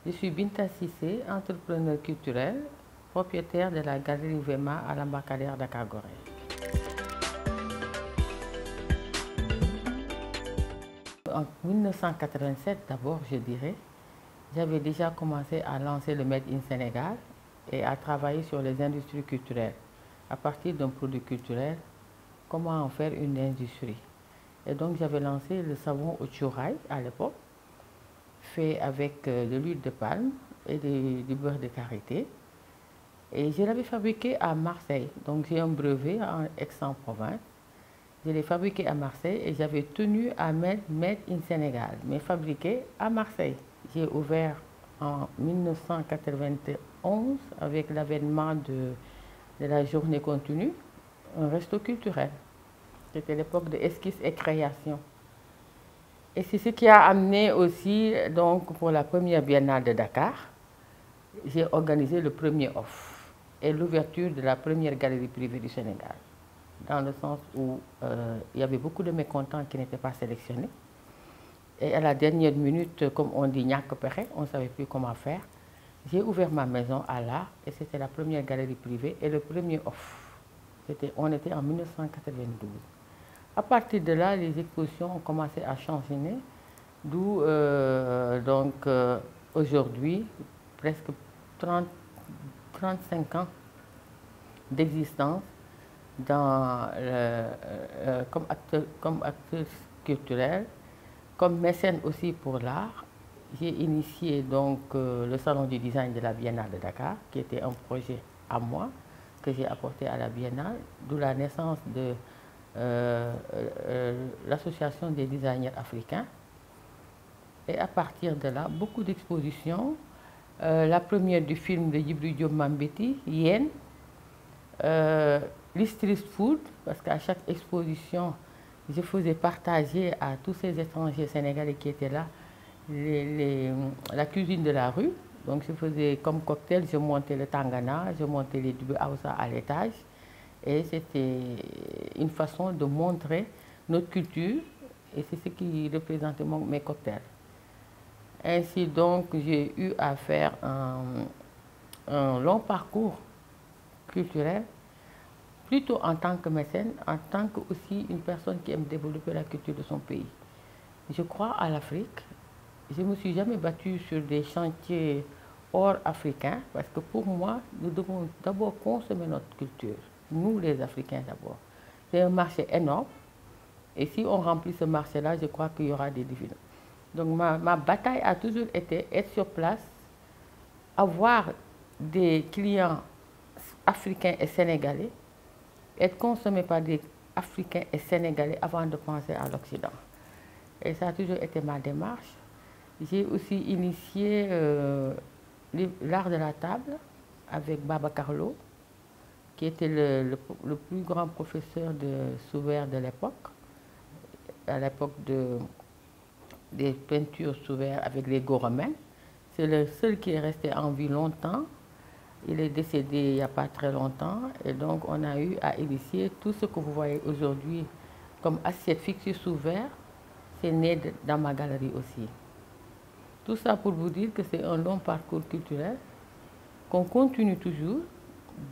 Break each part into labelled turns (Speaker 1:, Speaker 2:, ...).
Speaker 1: Je suis Binta Sissé, entrepreneur culturel, propriétaire de la galerie Vema à l'Embarcadère Dakar-Gorée. En 1987, d'abord, je dirais, j'avais déjà commencé à lancer le Made in Sénégal et à travailler sur les industries culturelles. À partir d'un produit culturel, comment en faire une industrie. Et donc, j'avais lancé le savon au chouraï à l'époque, fait avec de l'huile de palme et du beurre de karité. Et je l'avais fabriqué à Marseille. Donc, j'ai un brevet en Aix-en-Provence. Je l'ai fabriqué à Marseille et j'avais tenu à mettre Made in Sénégal, mais fabriqué à Marseille. J'ai ouvert en 1991 avec l'avènement de la journée continue, un resto culturel. C'était l'époque de esquisse et création. Et c'est ce qui a amené aussi, donc, pour la première biennale de Dakar, j'ai organisé le premier off et l'ouverture de la première galerie privée du Sénégal. Dans le sens où il y avait beaucoup de mécontents qui n'étaient pas sélectionnés. Et à la dernière minute, comme on dit, on ne savait plus comment faire. J'ai ouvert ma maison à l'art et c'était la première galerie privée et le premier off. On était en 1992. À partir de là, les expositions ont commencé à changer, d'où aujourd'hui presque 35 ans d'existence comme acteur culturel, comme mécène aussi pour l'art. J'ai initié donc le Salon du design de la Biennale de Dakar, qui était un projet à moi, que j'ai apporté à la Biennale, d'où la naissance de l'association des designers africains. Et à partir de là, beaucoup d'expositions. La première du film de Djibril Diop Mambéty, Yen. Le street food, parce qu'à chaque exposition, je faisais partager à tous ces étrangers sénégalais qui étaient là la cuisine de la rue. Donc je faisais comme cocktail, je montais le tangana, je montais les dubé aoussa à l'étage. Et c'était une façon de montrer notre culture et c'est ce qui représentait mes cocktails. Ainsi donc, j'ai eu à faire un long parcours culturel, plutôt en tant que mécène, en tant que aussi une personne qui aime développer la culture de son pays. Je crois à l'Afrique. Je ne me suis jamais battue sur des chantiers hors africains parce que pour moi, nous devons d'abord consommer notre culture. Nous, les Africains d'abord. C'est un marché énorme. Et si on remplit ce marché-là, je crois qu'il y aura des dividendes. Donc ma bataille a toujours été être sur place, avoir des clients africains et sénégalais, être consommé par des Africains et Sénégalais avant de penser à l'Occident. Et ça a toujours été ma démarche. J'ai aussi initié l'art de la table avec Baba Carlo, qui était le plus grand professeur de Souvert de l'époque, à l'époque des peintures Souvert avec les Go-romains. C'est le seul qui est resté en vie longtemps. Il est décédé il n'y a pas très longtemps et donc on a eu à initier tout ce que vous voyez aujourd'hui comme assiette fixée sous verre, c'est né dans ma galerie aussi. Tout ça pour vous dire que c'est un long parcours culturel qu'on continue toujours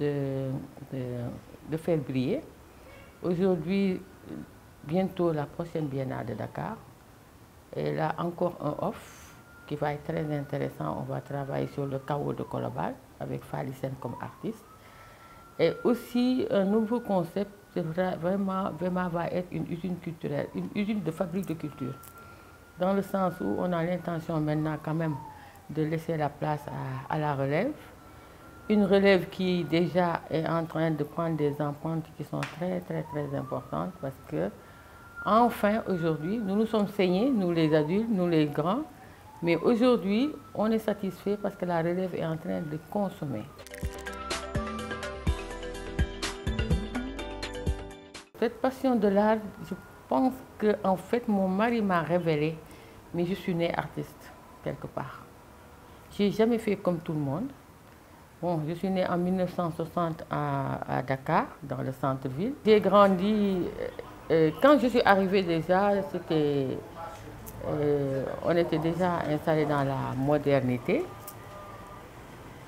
Speaker 1: de faire briller. Aujourd'hui, bientôt la prochaine Biennale de Dakar, et là encore un off qui va être très intéressant. On va travailler sur le chaos de Colobane avec Falisen comme artiste. Et aussi un nouveau concept, vraiment va être une usine culturelle, une usine de fabrique de culture. Dans le sens où on a l'intention maintenant quand même de laisser la place à la relève. Une relève qui déjà est en train de prendre des empreintes qui sont très importantes parce que enfin aujourd'hui, nous nous sommes saignés, nous les adultes, nous les grands, mais aujourd'hui, on est satisfait parce que la relève est en train de consommer. Cette passion de l'art, je pense que en fait, mon mari m'a révélé, mais je suis née artiste, quelque part. Je n'ai jamais fait comme tout le monde. Bon, je suis née en 1960 à Dakar, dans le centre-ville. J'ai grandi, quand je suis arrivée déjà, on était déjà installé dans la modernité.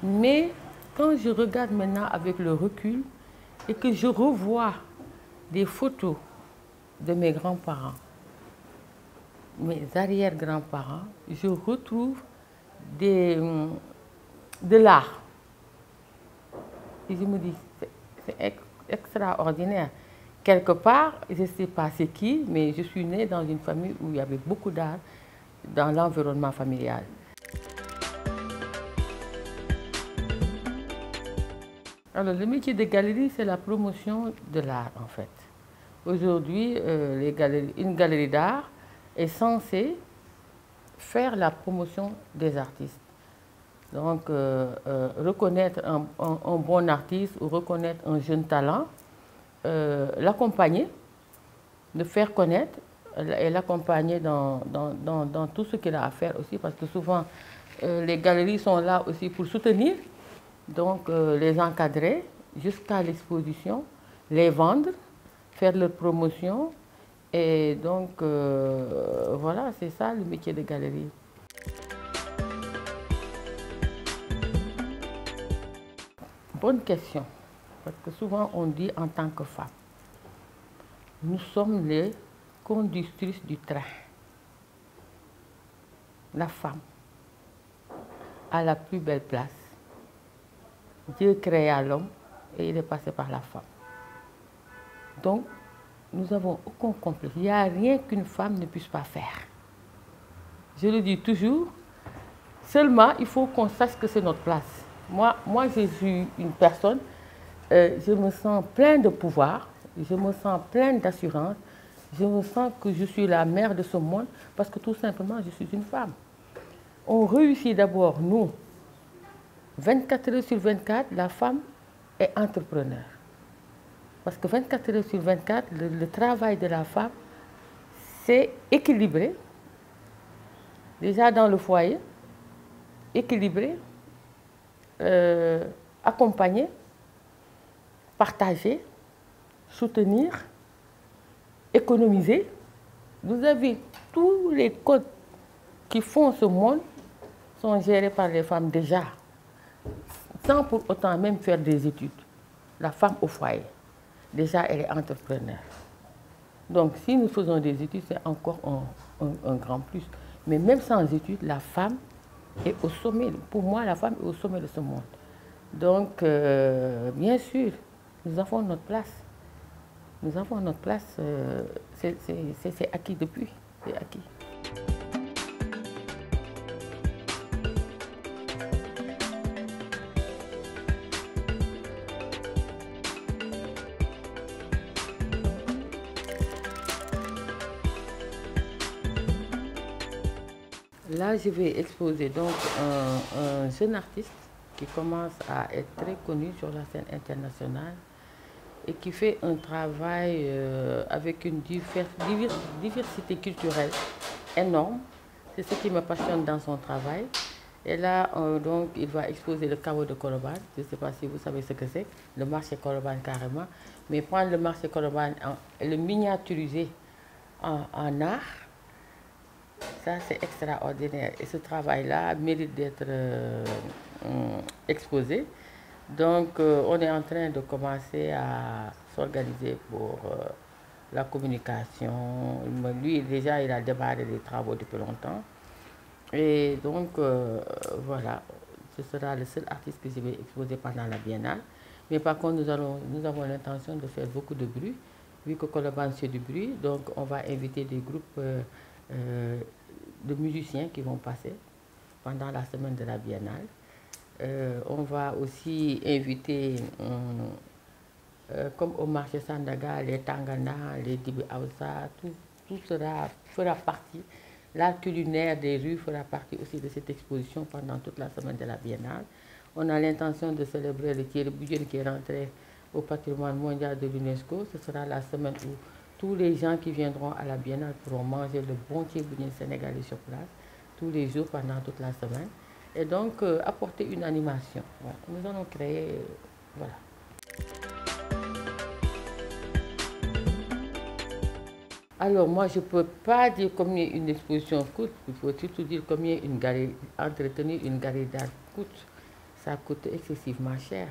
Speaker 1: Mais quand je regarde maintenant avec le recul et que je revois des photos de mes grands-parents, mes arrière-grands-parents, je retrouve de l'art. Et je me dis, c'est extraordinaire. Quelque part, je ne sais pas c'est qui, mais je suis née dans une famille où il y avait beaucoup d'art dans l'environnement familial. Alors, le métier de galerie, c'est la promotion de l'art, en fait. Aujourd'hui, une galerie d'art est censée faire la promotion des artistes. Donc, reconnaître un bon artiste ou reconnaître un jeune talent, l'accompagner, le faire connaître et l'accompagner dans tout ce qu'il a à faire aussi, parce que souvent, les galeries sont là aussi pour soutenir, donc les encadrer jusqu'à l'exposition, les vendre, faire leur promotion. Et donc, voilà, c'est ça le métier de galerie. Bonne question, parce que souvent on dit en tant que femme, nous sommes les conductrices du train. La femme a la plus belle place. Dieu créa l'homme et il est passé par la femme. Donc, nous n'avons aucun complexe. Il n'y a rien qu'une femme ne puisse pas faire. Je le dis toujours, seulement il faut qu'on sache que c'est notre place. Moi, je suis une personne, je me sens plein de pouvoir, je me sens plein d'assurance, je me sens que je suis la mère de ce monde parce que tout simplement, je suis une femme. On réussit d'abord, nous, 24 heures sur 24, la femme est entrepreneur. Parce que 24 heures sur 24, le travail de la femme, c'est équilibré, déjà dans le foyer, équilibré, accompagner, partager, soutenir, économiser. Vous avez tous les codes qui font ce monde sont gérés par les femmes déjà, sans pour autant même faire des études. La femme au foyer, déjà elle est entrepreneur. Donc si nous faisons des études, c'est encore un grand plus. Mais même sans études, la femme est au sommet. Pour moi, la femme est au sommet de ce monde. Donc, bien sûr, nous avons notre place. Nous avons notre place, c'est acquis depuis, c'est acquis. Là, je vais exposer donc un jeune artiste qui commence à être très connu sur la scène internationale et qui fait un travail avec une diversité culturelle énorme. C'est ce qui me passionne dans son travail. Et là, donc, il va exposer le caveau de Colobane. Je ne sais pas si vous savez ce que c'est, le marché Colobane carrément. Mais prendre le marché Colobane et le miniaturiser en art, ça, c'est extraordinaire. Et ce travail-là mérite d'être exposé. Donc, on est en train de commencer à s'organiser pour la communication. Lui, déjà, il a démarré les travaux depuis longtemps. Et donc, voilà, ce sera le seul artiste que je vais exposer pendant la biennale. Mais par contre, nous avons l'intention de faire beaucoup de bruit, vu que Colobane, c'est du bruit. Donc, on va inviter des groupes de musiciens qui vont passer pendant la semaine de la biennale. On va aussi inviter, comme au marché Sandaga, les Tangana, les Dibi Aoussa, tout fera partie. L'art culinaire des rues fera partie aussi de cette exposition pendant toute la semaine de la biennale. On a l'intention de célébrer le Thierry Boudjen qui est rentré au patrimoine mondial de l'UNESCO. Ce sera la semaine où tous les gens qui viendront à la biennale pourront manger le bon Thierry Boudjen sénégalais sur place, tous les jours pendant toute la semaine. Et donc, apporter une animation. Voilà. Nous allons créer, voilà. Alors, moi, je ne peux pas dire combien une exposition coûte. Il faut surtout dire combien entretenir une galerie d'art coûte. ça coûte excessivement cher.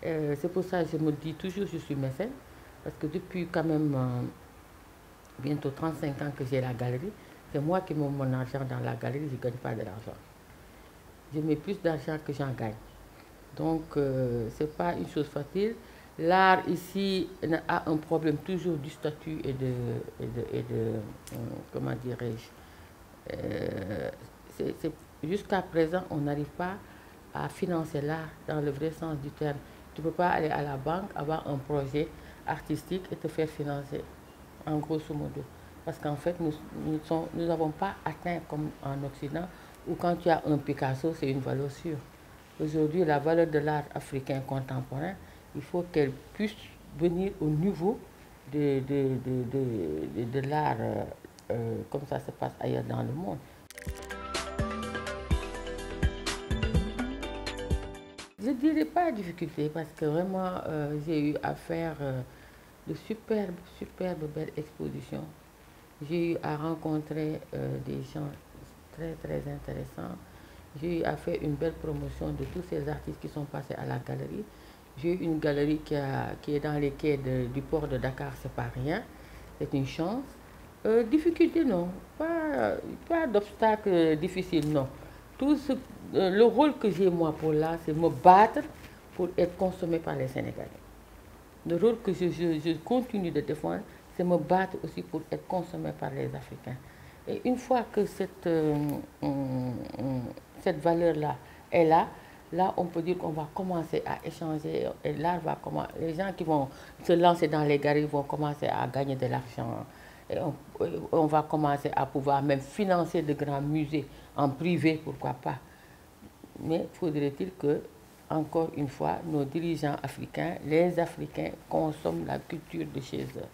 Speaker 1: C'est pour ça que je me dis toujours que je suis mécène, parce que depuis quand même bientôt 35 ans que j'ai la galerie, c'est moi qui mets mon argent dans la galerie, je ne gagne pas de l'argent. Je mets plus d'argent que j'en gagne. Donc, ce n'est pas une chose facile. L'art ici a un problème toujours du statut et de comment dirais-je, jusqu'à présent, on n'arrive pas à financer l'art dans le vrai sens du terme. Tu ne peux pas aller à la banque, avoir un projet artistique et te faire financer, en grosso modo. Parce qu'en fait, nous n'avons pas atteint comme en Occident, où quand tu as un Picasso, c'est une valeur sûre. Aujourd'hui, la valeur de l'art africain contemporain, il faut qu'elle puisse venir au niveau de l'art comme ça se passe ailleurs dans le monde. Je ne dirais pas difficulté parce que vraiment j'ai eu à faire de superbes belles expositions. J'ai eu à rencontrer des gens très intéressants. J'ai eu à faire une belle promotion de tous ces artistes qui sont passés à la galerie. J'ai eu une galerie qui est dans les quais du port de Dakar, c'est pas rien, c'est une chance. Difficulté non, pas d'obstacle difficile non. Le rôle que j'ai moi pour là, c'est me battre pour être consommé par les Sénégalais. Le rôle que je continue de défendre, c'est me battre aussi pour être consommé par les Africains. Et une fois que cette valeur-là est là, on peut dire qu'on va commencer à échanger. Et là, les gens qui vont se lancer dans les galeries vont commencer à gagner de l'argent. Et on va commencer à pouvoir même financer de grands musées en privé, pourquoi pas. Mais faudrait-il que, encore une fois, nos dirigeants africains, les Africains, consomment la culture de chez eux.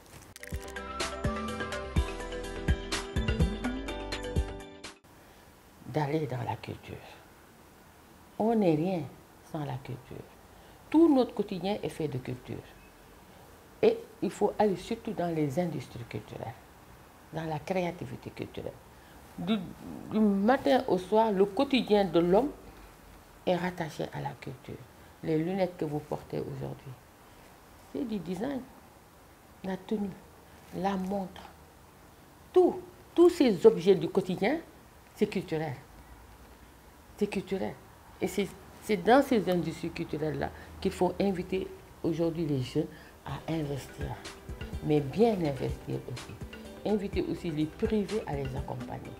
Speaker 1: D'aller dans la culture. On n'est rien sans la culture. Tout notre quotidien est fait de culture. Et il faut aller surtout dans les industries culturelles, dans la créativité culturelle. Du matin au soir, le quotidien de l'homme est rattaché à la culture. Les lunettes que vous portez aujourd'hui, c'est du design. La tenue, la montre, tous ces objets du quotidien, c'est culturel. C'est culturel. Et c'est dans ces industries culturelles-là qu'il faut inviter aujourd'hui les jeunes à investir. Mais bien investir aussi. Inviter aussi les privés à les accompagner.